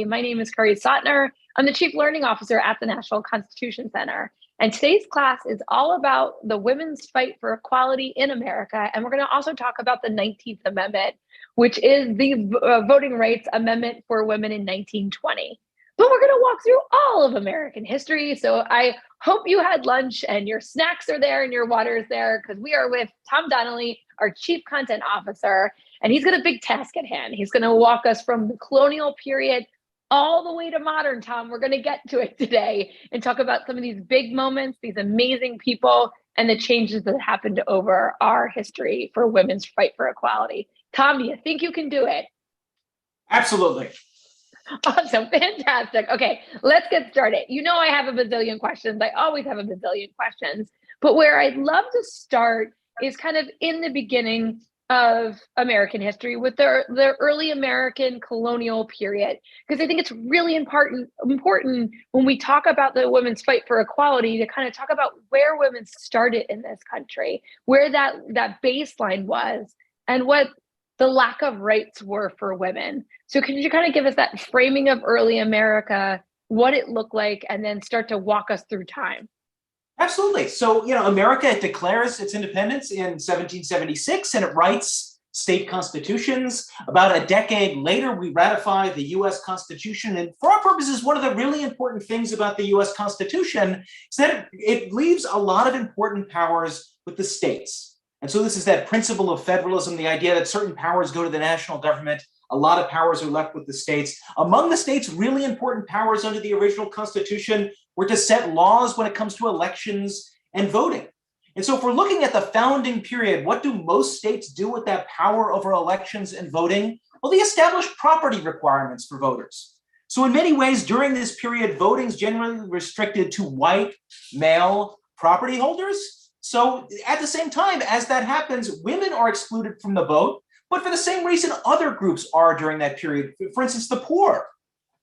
My name is Curry Sotner. I'm the Chief Learning Officer at the National Constitution Center. And today's class is all about the women's fight for equality in America. And we're going to also talk about the 19th Amendment, which is the voting rights amendment for women in 1920. But we're going to walk through all of American history. So I hope you had lunch and your snacks are there and your water is there, because we are with Tom Donnelly, our Chief Content Officer, and he's got a big task at hand. He's going to walk us from the colonial period all the way to modern, Tom. We're going to get to it today and talk about some of these big moments, these amazing people, and the changes that happened over our history for women's fight for equality. Tom, do you think you can do it? Absolutely. Awesome. Fantastic. Okay, let's get started. You know, I have a bazillion questions. I always have a bazillion questions. But where I'd love to start is kind of in the beginning of American history with the early American colonial period, because I think it's really important when we talk about the women's fight for equality to kind of talk about where women started in this country, where that baseline was, and what the lack of rights were for women. So can you kind of give us that framing of early America, what it looked like, and then start to walk us through time? Absolutely. So, America, it declares its independence in 1776 and it writes state constitutions. About a decade later, we ratify the US Constitution. And for our purposes, one of the really important things about the US Constitution is that it leaves a lot of important powers with the states. And so this is that principle of federalism, the idea that certain powers go to the national government, a lot of powers are left with the states. Among the states' really important powers under the original Constitution were to set laws when it comes to elections and voting. And so if we're looking at the founding period, what do most states do with that power over elections and voting? Well, they establish property requirements for voters. So in many ways, during this period, voting is generally restricted to white, male property holders. So at the same time, as that happens, women are excluded from the vote, but for the same reason other groups are during that period. For instance, the poor,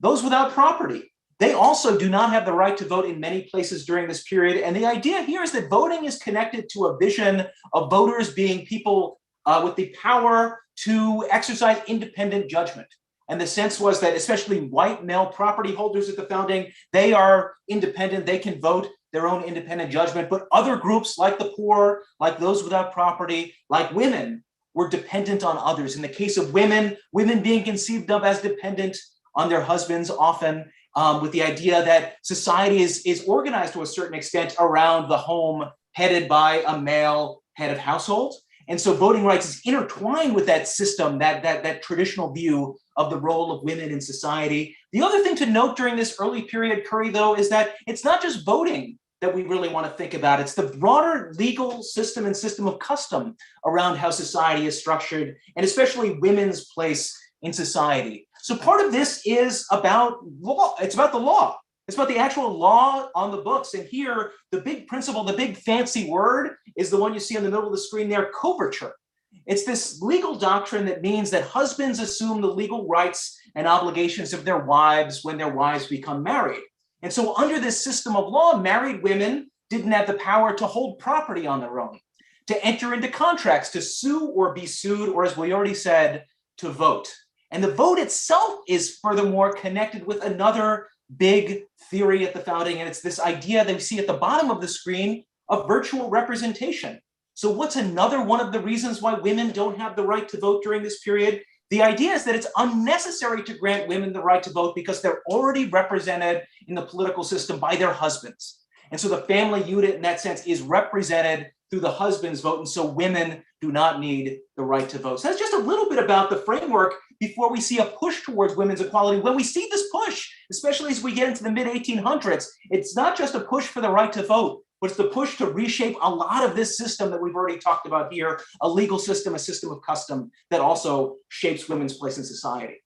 those without property. They also do not have the right to vote in many places during this period. And the idea here is that voting is connected to a vision of voters being people with the power to exercise independent judgment. And the sense was that especially white male property holders at the founding, they are independent, they can vote their own independent judgment. But other groups like the poor, like those without property, like women, were dependent on others. In the case of women being conceived of as dependent on their husbands often, with the idea that society is organized to a certain extent around the home headed by a male head of household. And so voting rights is intertwined with that system, that traditional view of the role of women in society. The other thing to note during this early period, Curry, though, is that it's not just voting that we really want to think about. It's the broader legal system and system of custom around how society is structured, and especially women's place in society. So part of this is about law. It's about the law. It's about the actual law on the books. And here, the big principle, the big fancy word is the one you see in the middle of the screen there, coverture. It's this legal doctrine that means that husbands assume the legal rights and obligations of their wives when their wives become married. And so under this system of law, married women didn't have the power to hold property on their own, to enter into contracts, to sue or be sued, or as we already said, to vote. And the vote itself is furthermore connected with another big theory at the founding, and it's this idea that we see at the bottom of the screen of virtual representation. So what's another one of the reasons why women don't have the right to vote during this period? The idea is that it's unnecessary to grant women the right to vote because they're already represented in the political system by their husbands. And so the family unit in that sense is represented through the husband's vote, and so women do not need the right to vote. So that's just a little bit about the framework before we see a push towards women's equality. When we see this push, especially as we get into the mid-1800s, it's not just a push for the right to vote, but it's the push to reshape a lot of this system that we've already talked about here, a legal system, a system of custom that also shapes women's place in society.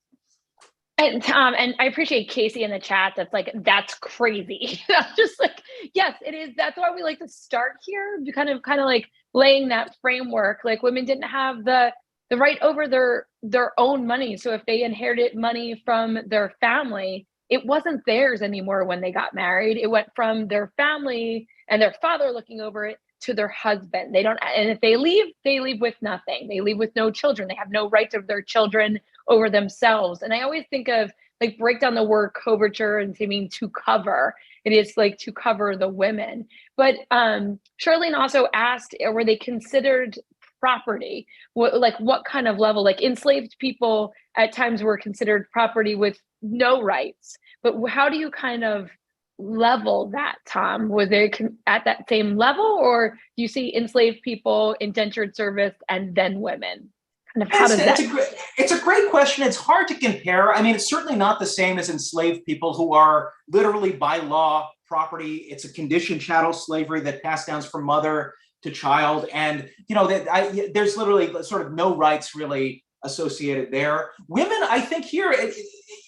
And Tom, and I appreciate Casey in the chat. That's like, that's crazy. Just like, yes, it is. That's why we like to start here, kind of like laying that framework. Like women didn't have the right over their own money. So if they inherited money from their family, it wasn't theirs anymore when they got married. It went from their family and their father looking over it to their husband. They don't, and if they leave with nothing. They leave with no children. They have no rights of their children over themselves. And I always think of like break down the word coverture and say mean to cover. It is like to cover the women. But Charlene also asked, were they considered property? What kind of level? Like enslaved people at times were considered property with no rights. But how do you kind of level that, Tom? Was they at that same level, or do you see enslaved people, indentured service, and then women? Kind of how does that? It's a great question. It's hard to compare. I mean, it's certainly not the same as enslaved people who are literally by law property. It's a conditioned chattel slavery that passed down from mother to child, and there's literally sort of no rights really associated there. Women, I think here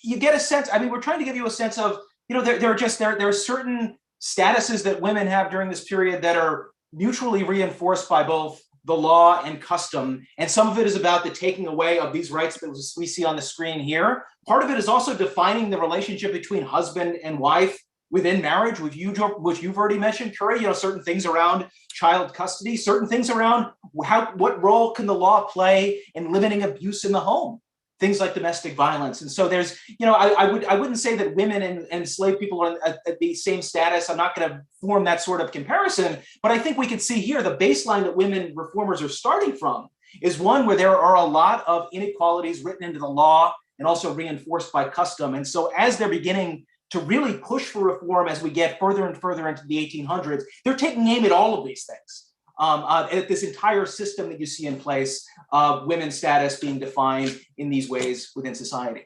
you get a sense. I mean, we're trying to give you a sense of there are certain statuses that women have during this period that are mutually reinforced by both the law and custom. And some of it is about the taking away of these rights that we see on the screen here. Part of it is also defining the relationship between husband and wife within marriage, which you've already mentioned, Curry, certain things around child custody, certain things around what role can the law play in limiting abuse in the home, things like domestic violence. And so there's, I wouldn't say that women and enslaved people are at the same status. I'm not going to form that sort of comparison, but I think we can see here the baseline that women reformers are starting from is one where there are a lot of inequalities written into the law and also reinforced by custom. And so as they're beginning to really push for reform as we get further and further into the 1800s, they're taking aim at all of these things. At this entire system that you see in place of women's status being defined in these ways within society.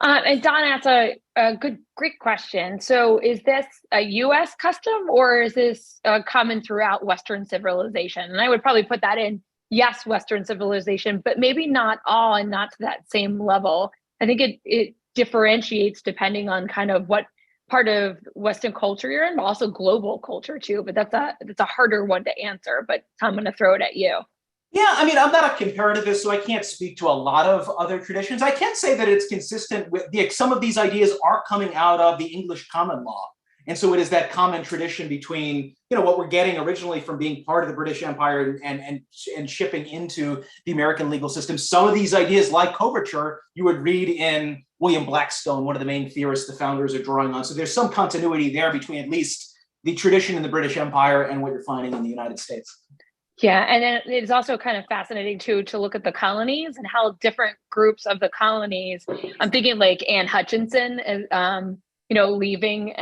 And Don asked a great question. So is this a US custom, or is this common throughout Western civilization? And I would probably put that in, yes, Western civilization, but maybe not all and not to that same level. I think it differentiates depending on kind of what part of Western culture you're in, but also global culture too. But that's a harder one to answer. But I'm going to throw it at you. Yeah, I mean, I'm not a comparativist, so I can't speak to a lot of other traditions. I can say that it's consistent with some of these ideas are coming out of the English common law. And so it is that common tradition between, what we're getting originally from being part of the British Empire and shipping into the American legal system. Some of these ideas, like coverture, you would read in William Blackstone, one of the main theorists the founders are drawing on. So there's some continuity there between at least the tradition in the British Empire and what you're finding in the United States. Yeah, and then it's also kind of fascinating too to look at the colonies and how different groups of the colonies. I'm thinking like Anne Hutchinson, leaving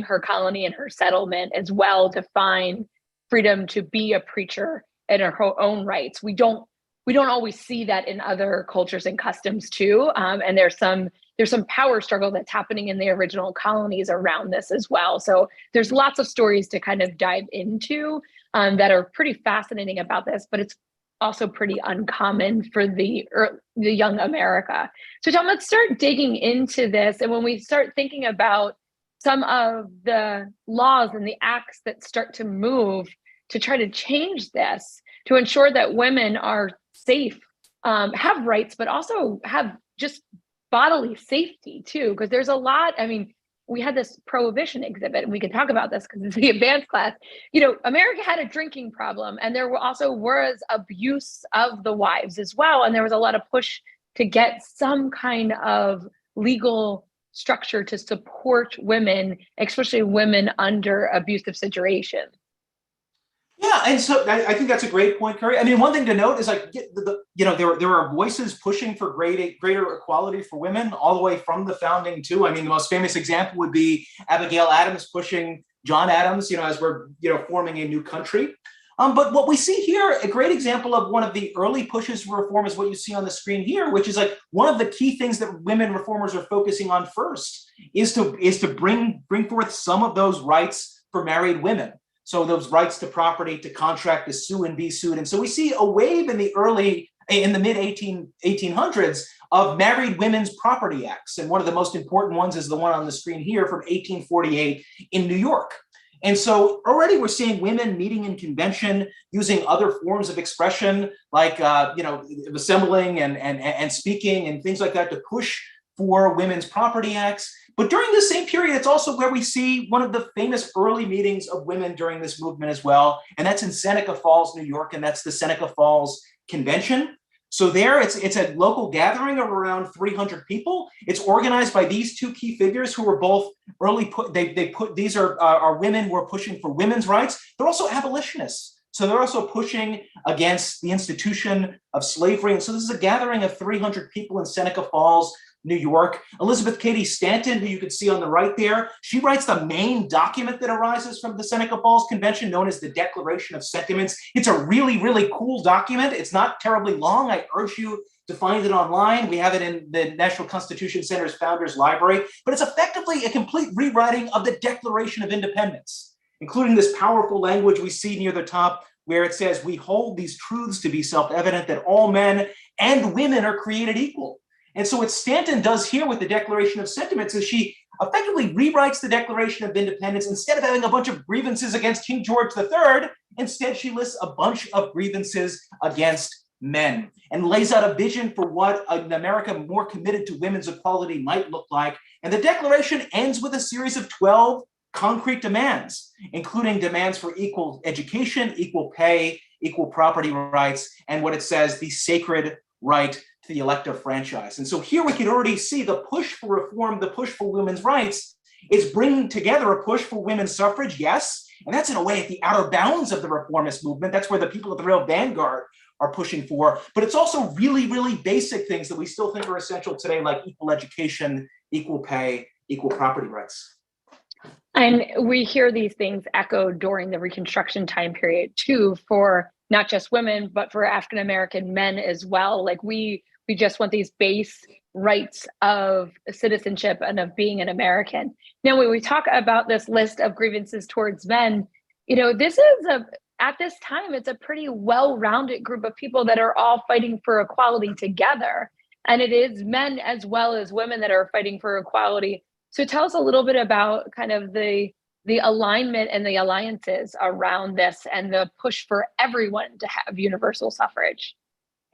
her colony and her settlement as well to find freedom to be a preacher in her own rights. We don't always see that in other cultures and customs too. And there's some power struggle that's happening in the original colonies around this as well. So there's lots of stories to kind of dive into that are pretty fascinating about this, but it's also pretty uncommon for the young America. So Tom, let's start digging into this. And when we start thinking about some of the laws and the acts that start to move to try to change this, to ensure that women are safe, have rights, but also have just bodily safety too, because there's a lot. I mean, we had this prohibition exhibit, and we can talk about this because it's the advanced class. America had a drinking problem, and there was abuse of the wives as well. And there was a lot of push to get some kind of legal structure to support women, especially women under abusive situations. Yeah, and so I think that's a great point, Curry. I mean, one thing to note is there are voices pushing for greater equality for women all the way from the founding too. I mean, the most famous example would be Abigail Adams pushing John Adams, as we're forming a new country. But what we see here, a great example of one of the early pushes for reform is what you see on the screen here, which is like one of the key things that women reformers are focusing on first is to bring forth some of those rights for married women. So those rights to property, to contract, to sue and be sued. And so we see a wave in the mid 1800s of married women's property acts. And one of the most important ones is the one on the screen here from 1848 in New York. And so already we're seeing women meeting in convention, using other forms of expression like assembling and speaking and things like that to push for women's property acts. But during the same period, it's also where we see one of the famous early meetings of women during this movement as well. And that's in Seneca Falls, New York, and that's the Seneca Falls Convention. So there, it's a local gathering of around 300 people. It's organized by these two key figures who were both these are women who are pushing for women's rights. They're also abolitionists. So they're also pushing against the institution of slavery. And so this is a gathering of 300 people in Seneca Falls, New York. Elizabeth Cady Stanton, who you can see on the right there, she writes the main document that arises from the Seneca Falls Convention, known as the Declaration of Sentiments. It's a really, really cool document. It's not terribly long. I urge you to find it online. We have it in the National Constitution Center's Founders Library, but it's effectively a complete rewriting of the Declaration of Independence, including this powerful language we see near the top, where it says, "We hold these truths to be self-evident, that all men and women are created equal." And so what Stanton does here with the Declaration of Sentiments is she effectively rewrites the Declaration of Independence. Instead of having a bunch of grievances against King George III, instead she lists a bunch of grievances against men and lays out a vision for what an America more committed to women's equality might look like. And the Declaration ends with a series of 12 concrete demands, including demands for equal education, equal pay, equal property rights, and what it says, the sacred right to the elective franchise. And so here we can already see the push for reform, the push for women's rights is bringing together a push for women's suffrage, yes, and that's in a way at the outer bounds of the reformist movement. That's where the people at the real vanguard are pushing for, but it's also really, really basic things that we still think are essential today, like equal education, equal pay, equal property rights. And we hear these things echoed during the Reconstruction time period too, for not just women, but for African American men as well. Like we just want these base rights of citizenship and of being an American. Now, when we talk about this list of grievances towards men, this is at this time, it's a pretty well-rounded group of people that are all fighting for equality together. And it is men as well as women that are fighting for equality. So tell us a little bit about kind of the alignment and the alliances around this and the push for everyone to have universal suffrage.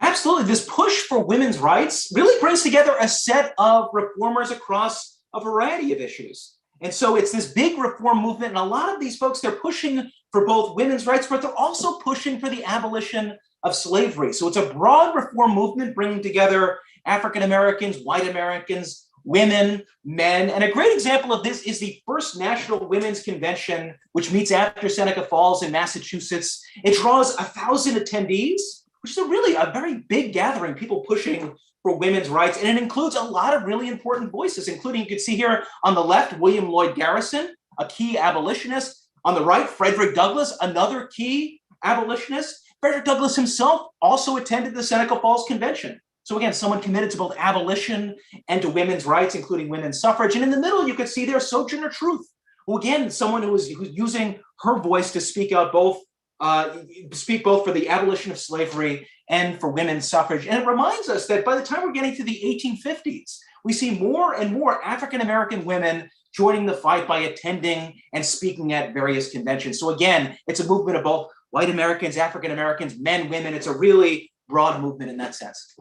Absolutely. This push for women's rights really brings together a set of reformers across a variety of issues. And so it's this big reform movement. And a lot of these folks, they're pushing for both women's rights, but they're also pushing for the abolition of slavery. So it's a broad reform movement bringing together African Americans, white Americans, women, men. And a great example of this is the first National Women's Convention, which meets after Seneca Falls in Massachusetts. It draws 1,000 attendees, which is a very big gathering, people pushing for women's rights. And it includes a lot of really important voices, including, you can see here on the left, William Lloyd Garrison, a key abolitionist. On the right, Frederick Douglass, another key abolitionist. Frederick Douglass himself also attended the Seneca Falls Convention. So again, someone committed to both abolition and to women's rights, including women's suffrage. And in the middle, you could see there Sojourner Truth, who again, someone who's using her voice to speak out both for the abolition of slavery and for women's suffrage. And it reminds us that by the time we're getting to the 1850s, we see more and more African-American women joining the fight by attending and speaking at various conventions. So again, it's a movement of both white Americans, African Americans, men, women. It's a really broad movement in that sense.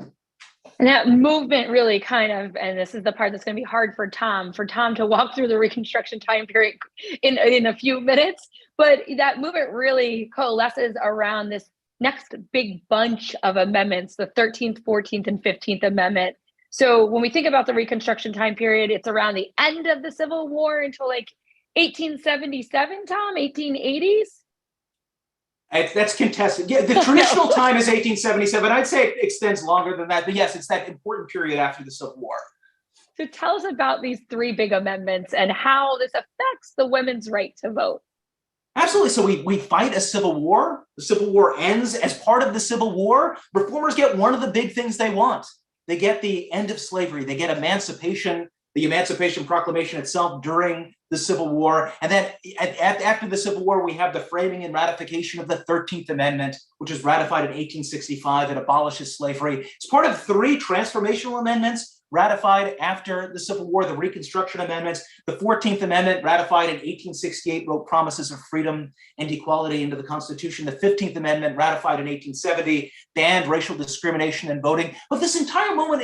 And that movement really and this is the part that's going to be hard for Tom to walk through the Reconstruction time period in a few minutes, but that movement really coalesces around this next big bunch of amendments, the 13th, 14th, and 15th Amendment. So when we think about the Reconstruction time period, it's around the end of the Civil War until like 1877, Tom, 1880s? That's contested. Yeah, the traditional time is 1877. I'd say it extends longer than that, but yes, it's that important period after the Civil War. So tell us about these three big amendments and how this affects the women's right to vote. Absolutely. So we fight a civil war. The Civil War ends. As part of the Civil War, reformers get one of the big things they want. They get the end of slavery. They get emancipation, the Emancipation Proclamation itself during the Civil War. And then after the Civil War, we have the framing and ratification of the 13th Amendment, which was ratified in 1865. It abolishes slavery. It's part of three transformational amendments ratified after the Civil War, the Reconstruction Amendments. The 14th Amendment, ratified in 1868, wrote promises of freedom and equality into the Constitution. The 15th Amendment, ratified in 1870, banned racial discrimination in voting. But this entire moment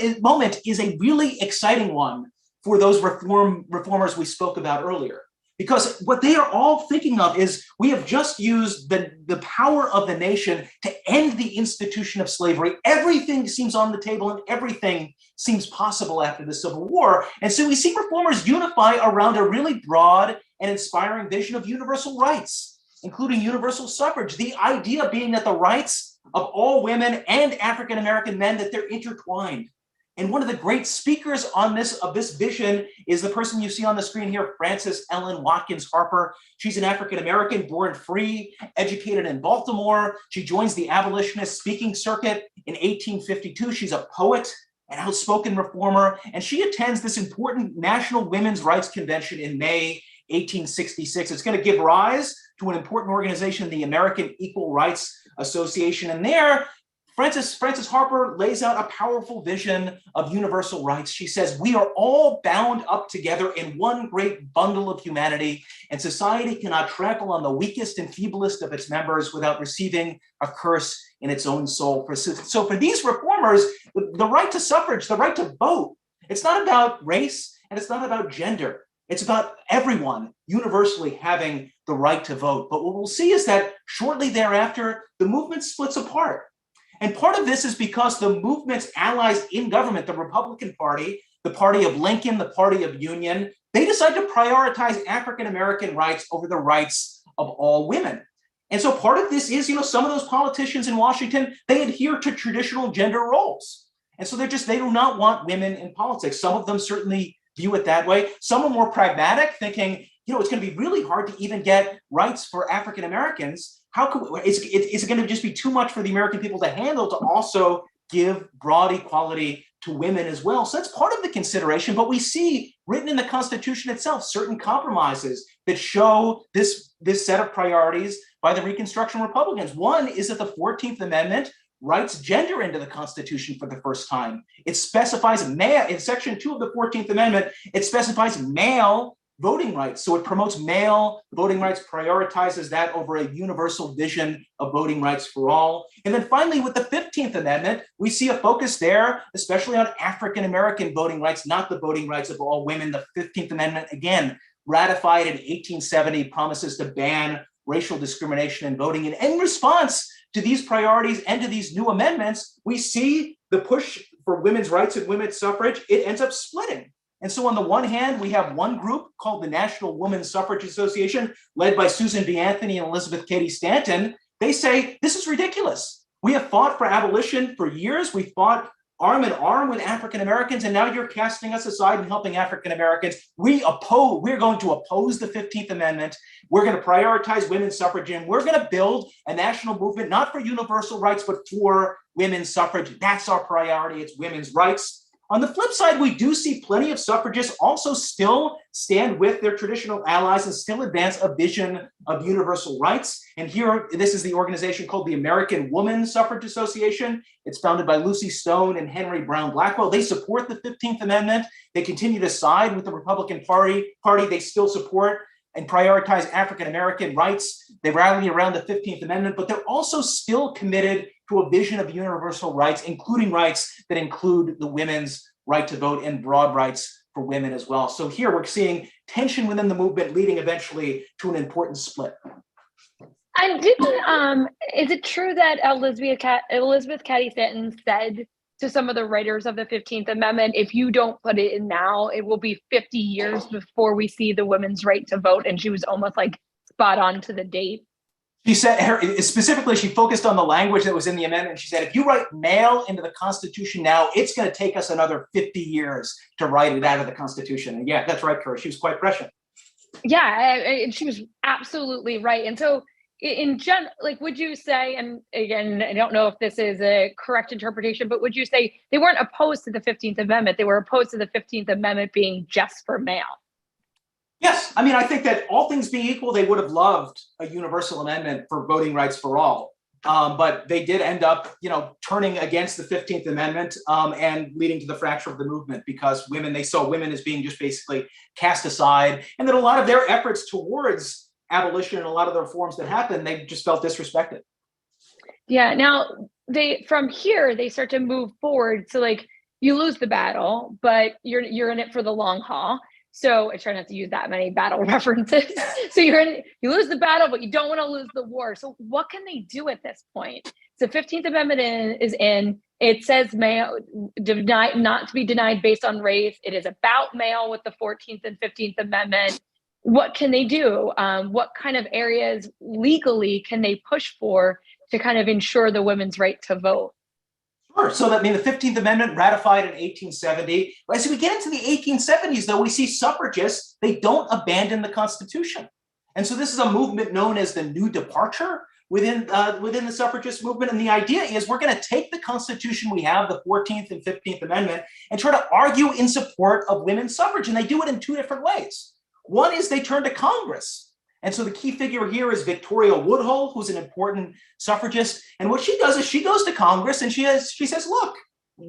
is a really exciting one for those reformers we spoke about earlier. Because what they are all thinking of is we have just used the power of the nation to end the institution of slavery. Everything seems on the table and everything seems possible after the Civil War. And so we see reformers unify around a really broad and inspiring vision of universal rights, including universal suffrage, the idea being that the rights of all women and African-American men, that they're intertwined. And one of the great speakers on this vision is the person you see on the screen here, Frances Ellen Watkins Harper. She's an African-American, born free, educated in Baltimore. She joins the abolitionist speaking circuit in 1852. She's a poet, an outspoken reformer, and she attends this important National Women's Rights Convention in May 1866. It's going to give rise to an important organization, the American Equal Rights Association. And there, Frances Harper lays out a powerful vision of universal rights. She says, we are all bound up together in one great bundle of humanity, and society cannot trample on the weakest and feeblest of its members without receiving a curse in its own soul. So for these reformers, the right to suffrage, the right to vote, it's not about race and it's not about gender. It's about everyone universally having the right to vote. But what we'll see is that shortly thereafter, the movement splits apart. And part of this is because the movement's allies in government, the Republican Party, the party of Lincoln, the party of Union, they decide to prioritize African-American rights over the rights of all women. And so part of this is, some of those politicians in Washington, they adhere to traditional gender roles. And so they do not want women in politics. Some of them certainly view it that way. Some are more pragmatic, thinking, it's going to be really hard to even get rights for African-Americans. Is it going to just be too much for the American people to handle to also give broad equality to women as well? So that's part of the consideration, but we see written in the Constitution itself certain compromises that show this set of priorities by the Reconstruction Republicans. One is that the 14th Amendment writes gender into the Constitution for the first time. It specifies male, in Section 2 of the 14th Amendment, it specifies male voting rights. So it promotes male voting rights, prioritizes that over a universal vision of voting rights for all. And then finally, with the 15th Amendment, we see a focus there, especially on African-American voting rights, not the voting rights of all women. The 15th Amendment, again, ratified in 1870, promises to ban racial discrimination in voting. And in response to these priorities and to these new amendments, we see the push for women's rights and women's suffrage, it ends up splitting. And so on the one hand, we have one group called the National Women's Suffrage Association, led by Susan B. Anthony and Elizabeth Cady Stanton. They say, this is ridiculous. We have fought for abolition for years. We fought arm in arm with African Americans, and now you're casting us aside and helping African Americans. We're going to oppose the 15th Amendment. We're going to prioritize women's suffrage, and we're going to build a national movement, not for universal rights, but for women's suffrage. That's our priority. It's women's rights. On the flip side, we do see plenty of suffragists also still stand with their traditional allies and still advance a vision of universal rights. And here, this is the organization called the American Woman Suffrage Association. It's founded by Lucy Stone and Henry Brown Blackwell. They support the 15th Amendment. They continue to side with the Republican Party. They still support and prioritize African-American rights. They rally around the 15th Amendment, but they're also still committed to a vision of universal rights, including rights that include the women's right to vote and broad rights for women as well. So here we're seeing tension within the movement leading eventually to an important split. And is it true that Elizabeth Cady Stanton said to some of the writers of the 15th Amendment, if you don't put it in now, it will be 50 years before we see the women's right to vote? And she was almost like spot on to the date. She said, specifically, she focused on the language that was in the amendment. She said, if you write male into the Constitution now, it's going to take us another 50 years to write it out of the Constitution. And yeah, that's right, Kara. She was quite prescient. Yeah, and she was absolutely right. And so in general, would you say, and again, I don't know if this is a correct interpretation, but would you say they weren't opposed to the 15th Amendment? They were opposed to the 15th Amendment being just for male? Yes. I mean, I think that all things being equal, they would have loved a universal amendment for voting rights for all. But they did end up, turning against the 15th Amendment and leading to the fracture of the movement because they saw women as being just basically cast aside. And that a lot of their efforts towards abolition and a lot of the reforms that happened, they just felt disrespected. Yeah. Now, from here, they start to move forward. So you lose the battle, but you're in it for the long haul. So I try not to use that many battle references. So you lose the battle, but you don't want to lose the war. So what can they do at this point? So 15th Amendment is in. It says male not to be denied based on race. It is about male with the 14th and 15th Amendment. What can they do? What kind of areas legally can they push for to kind of ensure the women's right to vote? Sure. So that, I mean, the 15th Amendment ratified in 1870. As we get into the 1870s, though, we see suffragists, they don't abandon the Constitution. And so this is a movement known as the New Departure within the suffragist movement. And the idea is we're going to take the Constitution we have, the 14th and 15th Amendment, and try to argue in support of women's suffrage. And they do it in two different ways. One is they turn to Congress. And so the key figure here is Victoria Woodhull, who's an important suffragist. And what she does is she goes to Congress and she says, look,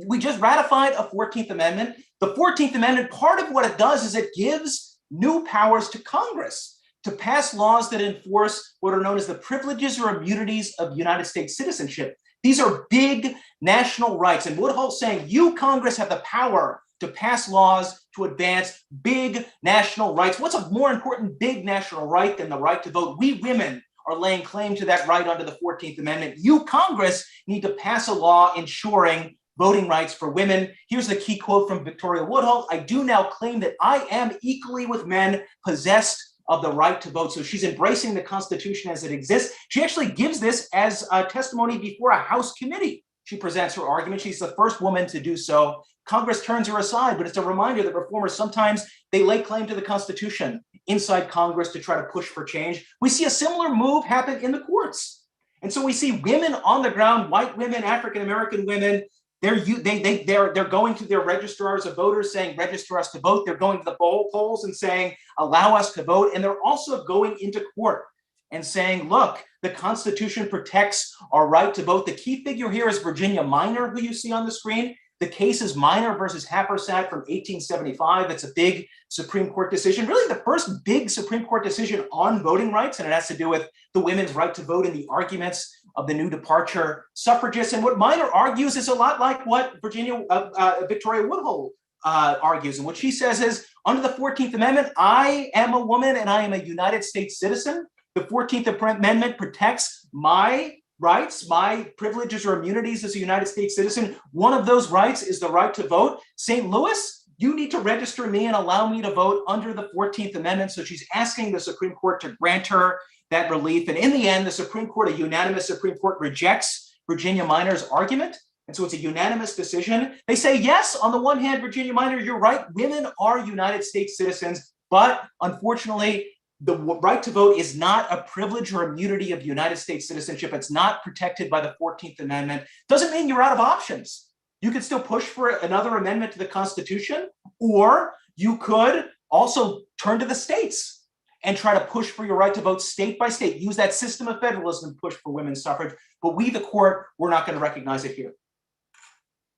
we just ratified a 14th Amendment. The 14th Amendment, part of what it does is it gives new powers to Congress to pass laws that enforce what are known as the privileges or immunities of United States citizenship. These are big national rights. And Woodhull's saying, you, Congress, have the power to pass laws to advance big national rights. What's a more important big national right than the right to vote? We women are laying claim to that right under the 14th Amendment. You, Congress, need to pass a law ensuring voting rights for women. Here's the key quote from Victoria Woodhull. I do now claim that I am equally with men possessed of the right to vote. So she's embracing the Constitution as it exists. She actually gives this as a testimony before a House committee. She presents her argument. She's the first woman to do so. Congress turns her aside, but it's a reminder that reformers sometimes they lay claim to the Constitution inside Congress to try to push for change. We see a similar move happen in the courts. And so we see women on the ground, white women, African-American women, they're going to their registrars of voters saying, register us to vote. They're going to the polls and saying, allow us to vote. And they're also going into court and saying, look, the Constitution protects our right to vote. The key figure here is Virginia Minor, who you see on the screen. The case is Minor versus Happersett from 1875. It's a big Supreme Court decision, really the first big Supreme Court decision on voting rights, and it has to do with the women's right to vote and the arguments of the New Departure suffragists. And what Minor argues is a lot like what Victoria Woodhull argues. And what she says is, under the 14th Amendment, I am a woman and I am a United States citizen. The 14th Amendment protects my rights, my privileges or immunities as a United States citizen. One of those rights is the right to vote. St. Louis, you need to register me and allow me to vote under the 14th Amendment. So she's asking the Supreme Court to grant her that relief. And in the end, the Supreme Court, a unanimous Supreme Court, rejects Virginia Minor's argument. And so it's a unanimous decision. They say, yes, on the one hand, Virginia Minor, you're right. Women are United States citizens, but unfortunately, the right to vote is not a privilege or immunity of United States citizenship. It's not protected by the 14th Amendment. Doesn't mean you're out of options. You could still push for another amendment to the Constitution, or you could also turn to the states and try to push for your right to vote state by state. Use that system of federalism and push for women's suffrage. But we, the court, we're not going to recognize it here.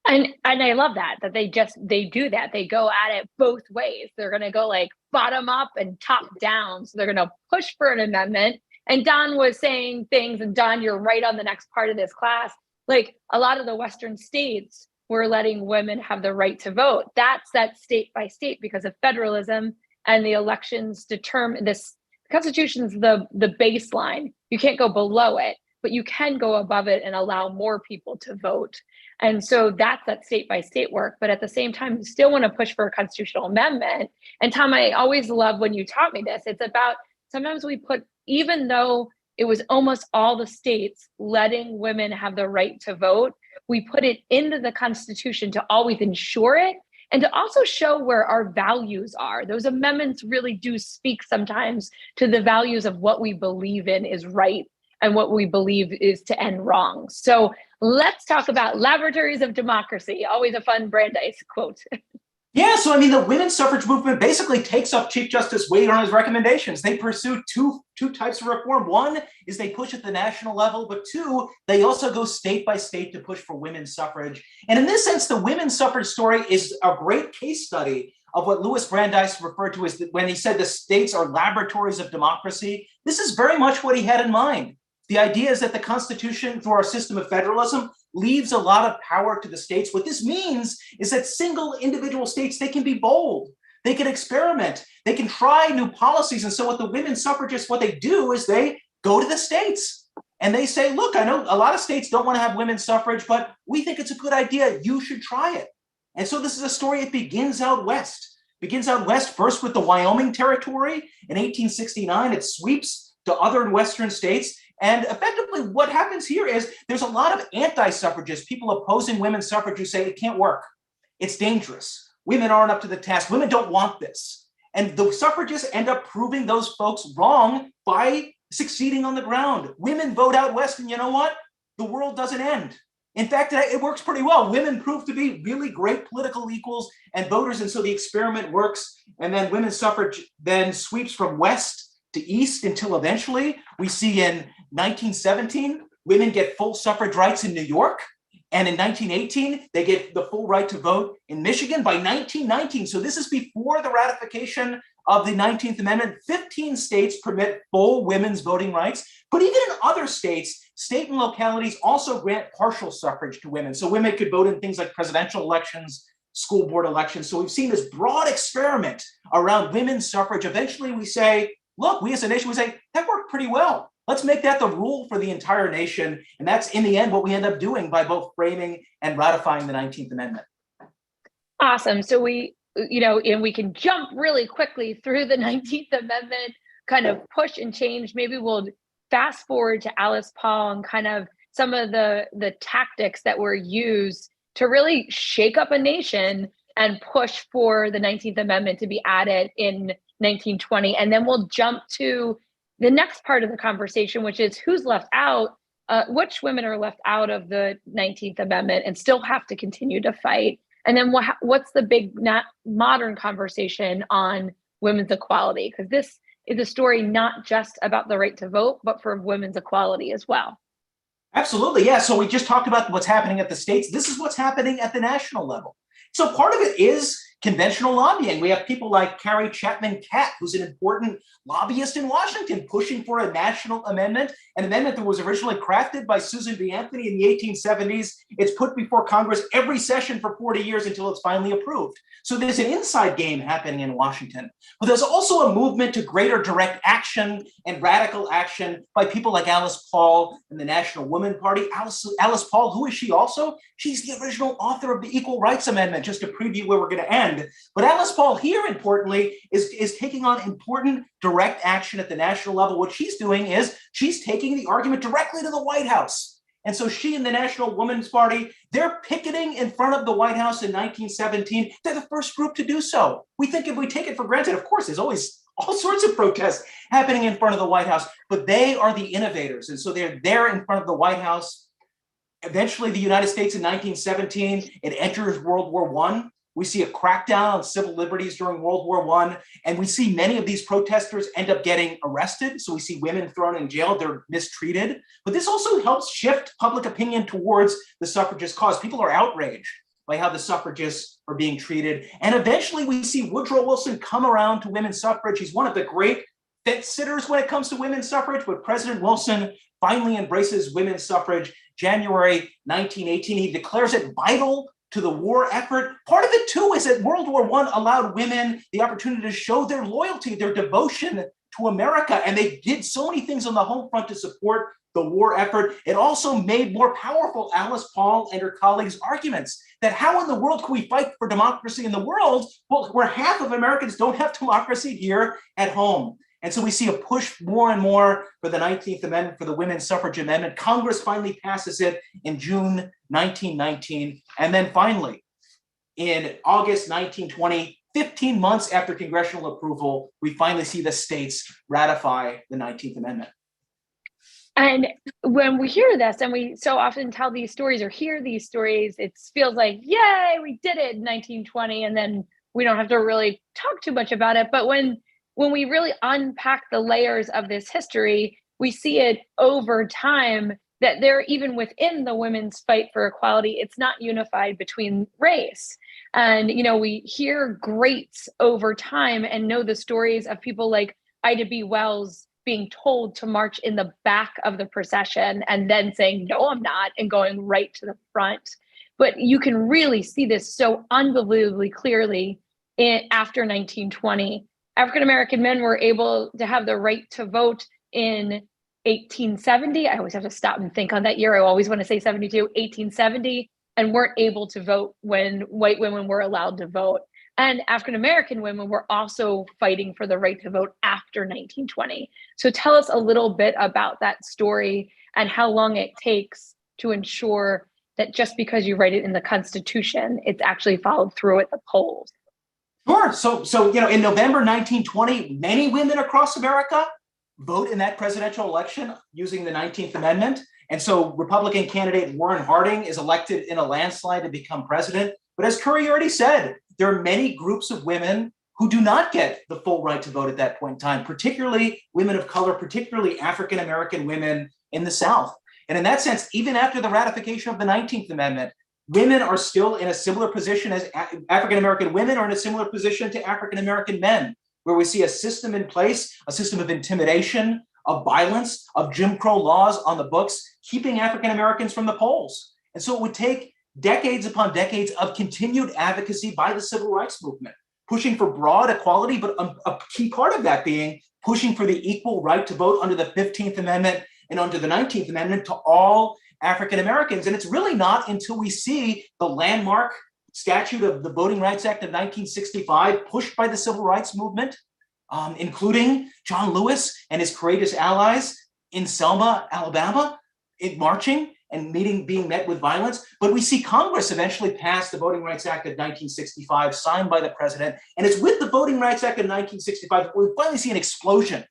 And I love that they do that. They go at it both ways. They're going to go like bottom up and top down. So they're going to push for an amendment. And Don was saying things, and Don, you're right on the next part of this class. Like a lot of the Western states were letting women have the right to vote. That's that state by state because of federalism, and the elections determine this. The Constitution's the baseline. You can't go below it, but you can go above it and allow more people to vote. And so that's that state by state work. But at the same time, you still want to push for a constitutional amendment. And Tom, I always love when you taught me this. It's about sometimes we put, even though it was almost all the states letting women have the right to vote, we put it into the Constitution to always ensure it and to also show where our values are. Those amendments really do speak sometimes to the values of what we believe in is right and what we believe is to end wrong. So let's talk about Laboratories of Democracy. Always a fun Brandeis quote. Yeah, so I mean, the women's suffrage movement basically takes up Chief Justice Wade on his recommendations. They pursue two types of reform. One is they push at the national level, but two, they also go state by state to push for women's suffrage. And in this sense, the women's suffrage story is a great case study of what Louis Brandeis referred to as when he said the states are laboratories of democracy. This is very much what he had in mind. The idea is that the Constitution, through our system of federalism, leaves a lot of power to the states. What this means is that single individual states, they can be bold. They can experiment. They can try new policies. And so what the women suffragists, what they do is they go to the states and they say, look, I know a lot of states don't want to have women's suffrage, but we think it's a good idea. You should try it. And so this is a story. It begins out west. Begins out west first with the Wyoming Territory. In 1869, it sweeps to other western states. And effectively what happens here is there's a lot of anti-suffragists, people opposing women's suffrage who say it can't work. It's dangerous. Women aren't up to the task. Women don't want this. And the suffragists end up proving those folks wrong by succeeding on the ground. Women vote out west, and you know what? The world doesn't end. In fact, it works pretty well. Women prove to be really great political equals and voters, and so the experiment works. And then women's suffrage then sweeps from west to east until eventually we see in 1917, women get full suffrage rights in New York. And in 1918, they get the full right to vote in Michigan. By 1919, so this is before the ratification of the 19th Amendment, 15 states permit full women's voting rights. But even in other states, state and localities also grant partial suffrage to women. So women could vote in things like presidential elections, school board elections. So we've seen this broad experiment around women's suffrage. Eventually we say, look, we as a nation, we say, that worked pretty well. Let's make that the rule for the entire nation. And that's in the end what we end up doing by both framing and ratifying the 19th Amendment. Awesome. So and we can jump really quickly through the 19th Amendment, kind of push and change. Maybe we'll fast forward to Alice Paul and kind of some of the tactics that were used to really shake up a nation and push for the 19th Amendment to be added in 1920. And then we'll jump to the next part of the conversation, which is who's left out, which women are left out of the 19th Amendment and still have to continue to fight. And then what's the big modern conversation on women's equality? Because this is a story not just about the right to vote, but for women's equality as well. Absolutely, yeah. So we just talked about what's happening at the states. This is what's happening at the national level. So part of it is conventional lobbying. We have people like Carrie Chapman Catt, who's an important lobbyist in Washington, pushing for a national amendment, an amendment that was originally crafted by Susan B. Anthony in the 1870s. It's put before Congress every session for 40 years until it's finally approved. So there's an inside game happening in Washington. But there's also a movement to greater direct action and radical action by people like Alice Paul and the National Woman Party. Alice Paul, who is she also? She's the original author of the Equal Rights Amendment, just to preview where we're going to end. But Alice Paul here, importantly, is taking on important direct action at the national level. What she's doing is she's taking the argument directly to the White House. And so she and the National Women's Party, they're picketing in front of the White House in 1917. They're the first group to do so. We think if we take it for granted, of course, there's always all sorts of protests happening in front of the White House, but they are the innovators. And so they're there in front of the White House. Eventually, the United States in 1917, it enters World War I. We see a crackdown on civil liberties during World War I, and we see many of these protesters end up getting arrested. So we see women thrown in jail, they're mistreated. But this also helps shift public opinion towards the suffragist cause. People are outraged by how the suffragists are being treated. And eventually we see Woodrow Wilson come around to women's suffrage. He's one of the great fence-sitters when it comes to women's suffrage, but President Wilson finally embraces women's suffrage. January 1918, he declares it vital to the war effort. Part of it too is that World War I allowed women the opportunity to show their loyalty, their devotion to America. And they did so many things on the home front to support the war effort. It also made more powerful Alice Paul and her colleagues' arguments that how in the world can we fight for democracy in the world? Well, where half of Americans don't have democracy here at home. And so we see a push more and more for the 19th Amendment, for the Women's Suffrage Amendment. Congress finally passes it in June 1919. And then finally, in August 1920, 15 months after congressional approval, we finally see the states ratify the 19th Amendment. And when we hear this, and we so often tell these stories or hear these stories, it feels like, yay, we did it in 1920. And then we don't have to really talk too much about it. But when we really unpack the layers of this history, we see it over time that they're even within the women's fight for equality, it's not unified between race. And, we hear greats over time and know the stories of people like Ida B. Wells being told to march in the back of the procession and then saying, no, I'm not, and going right to the front. But you can really see this so unbelievably clearly after 1920. African American men were able to have the right to vote in 1870. I always have to stop and think on that year. I always want to say 72, 1870, and weren't able to vote when white women were allowed to vote. And African American women were also fighting for the right to vote after 1920. So tell us a little bit about that story and how long it takes to ensure that just because you write it in the Constitution, it's actually followed through at the polls. Sure. So in November 1920, many women across America vote in that presidential election using the 19th Amendment. And so Republican candidate Warren Harding is elected in a landslide to become president. But as Curry already said, there are many groups of women who do not get the full right to vote at that point in time, particularly women of color, particularly African American women in the South. And in that sense, even after the ratification of the 19th Amendment, women are still in a similar position as African American women are in a similar position to African American men, where we see a system in place, a system of intimidation, of violence, of Jim Crow laws on the books, keeping African Americans from the polls. And so it would take decades upon decades of continued advocacy by the civil rights movement, pushing for broad equality, but a key part of that being pushing for the equal right to vote under the 15th Amendment and under the 19th Amendment to all African Americans. And it's really not until we see the landmark statute of the Voting Rights Act of 1965 pushed by the civil rights movement, including John Lewis and his courageous allies in Selma, Alabama, marching and being met with violence. But we see Congress eventually pass the Voting Rights Act of 1965, signed by the president. And it's with the Voting Rights Act of 1965 that we finally see an explosion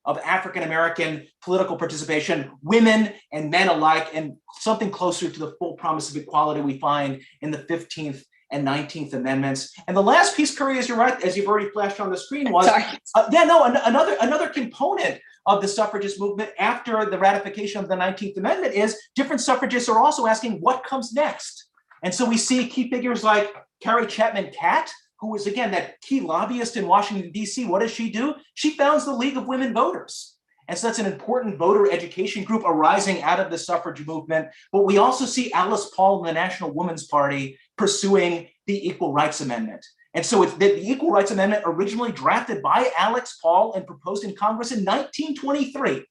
of African American political participation, women and men alike, and something closer to the full promise of equality we find in the 15th and 19th Amendments. And the last piece, Curry, as you're right, as you've already flashed on the screen, was another component of the suffragist movement after the ratification of the 19th Amendment is different suffragists are also asking what comes next. And so we see key figures like Carrie Chapman Catt, who was, again, that key lobbyist in Washington, D.C. What does she do? She founds the League of Women Voters. And so that's an important voter education group arising out of the suffrage movement. But we also see Alice Paul and the National Woman's Party pursuing the Equal Rights Amendment. And so it's the Equal Rights Amendment, originally drafted by Alex Paul and proposed in Congress in 1923.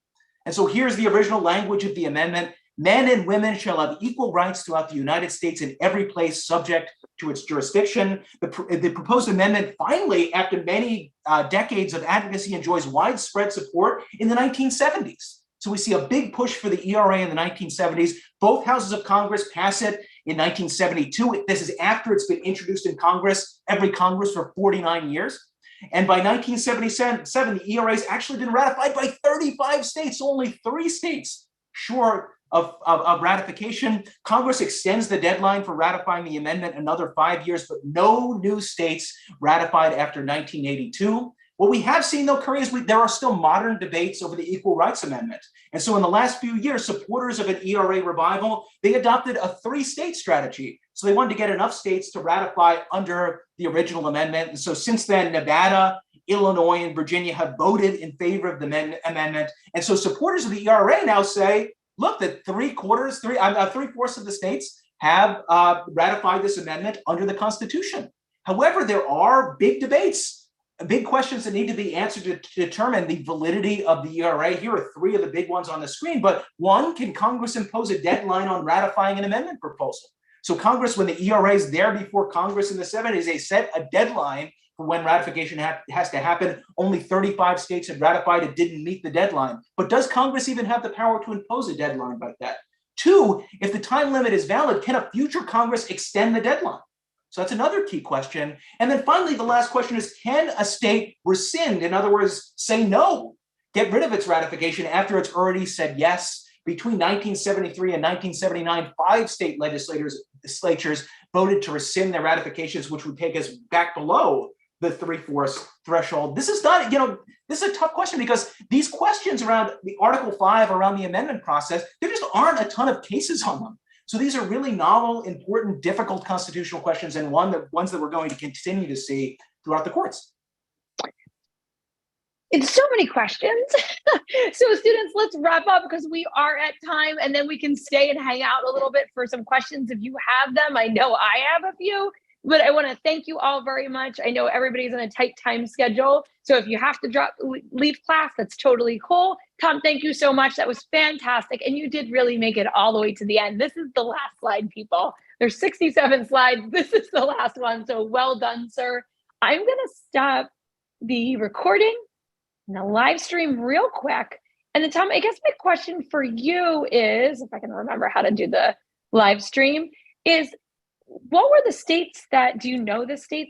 And so here's the original language of the amendment. Men and women shall have equal rights throughout the United States in every place subject to its jurisdiction. The proposed amendment finally, after many decades of advocacy, enjoys widespread support in the 1970s. So we see a big push for the ERA in the 1970s. Both houses of Congress pass it in 1972. This is after it's been introduced in Congress, every Congress for 49 years. And by 1977, the ERA has actually been ratified by 35 states, only 3 states short of ratification. Congress extends the deadline for ratifying the amendment another 5 years, but no new states ratified after 1982. What we have seen, though, Curry, is there are still modern debates over the Equal Rights Amendment. And so in the last few years, supporters of an ERA revival, they adopted a 3-state strategy. So they wanted to get enough states to ratify under the original amendment. And so since then, Nevada, Illinois, and Virginia have voted in favor of the amendment. And so supporters of the ERA now say, look, that 3/4 of the states have ratified this amendment under the Constitution. However, there are big debates, big questions that need to be answered to determine the validity of the ERA. Here are 3 of the big ones on the screen. But one, can Congress impose a deadline on ratifying an amendment proposal? So Congress, when the ERA is there before Congress in the 70s, they set a deadline for when ratification has to happen. Only 35 states had ratified. It didn't meet the deadline. But does Congress even have the power to impose a deadline like that? 2, if the time limit is valid, can a future Congress extend the deadline? So that's another key question. And then finally, the last question is, can a state rescind? In other words, say no, get rid of its ratification after it's already said yes? Between 1973 and 1979, 5 state legislatures voted to rescind their ratifications, which would take us back below the 3/4 threshold. This is not, this is a tough question because these questions around the Article 5, around the amendment process, there just aren't a ton of cases on them. So these are really novel, important, difficult constitutional questions, and ones that we're going to continue to see throughout the courts. It's so many questions. So students, let's wrap up because we are at time, and then we can stay and hang out a little bit for some questions if you have them. I know I have a few. But I want to thank you all very much. I know everybody's on a tight time schedule. So if you have to leave class, that's totally cool. Tom, thank you so much. That was fantastic. And you did really make it all the way to the end. This is the last slide, people. There's 67 slides. This is the last one. So well done, sir. I'm going to stop the recording and the live stream real quick. And then Tom, I guess my question for you is, if I can remember how to do the live stream, is what were the states that, do you know the states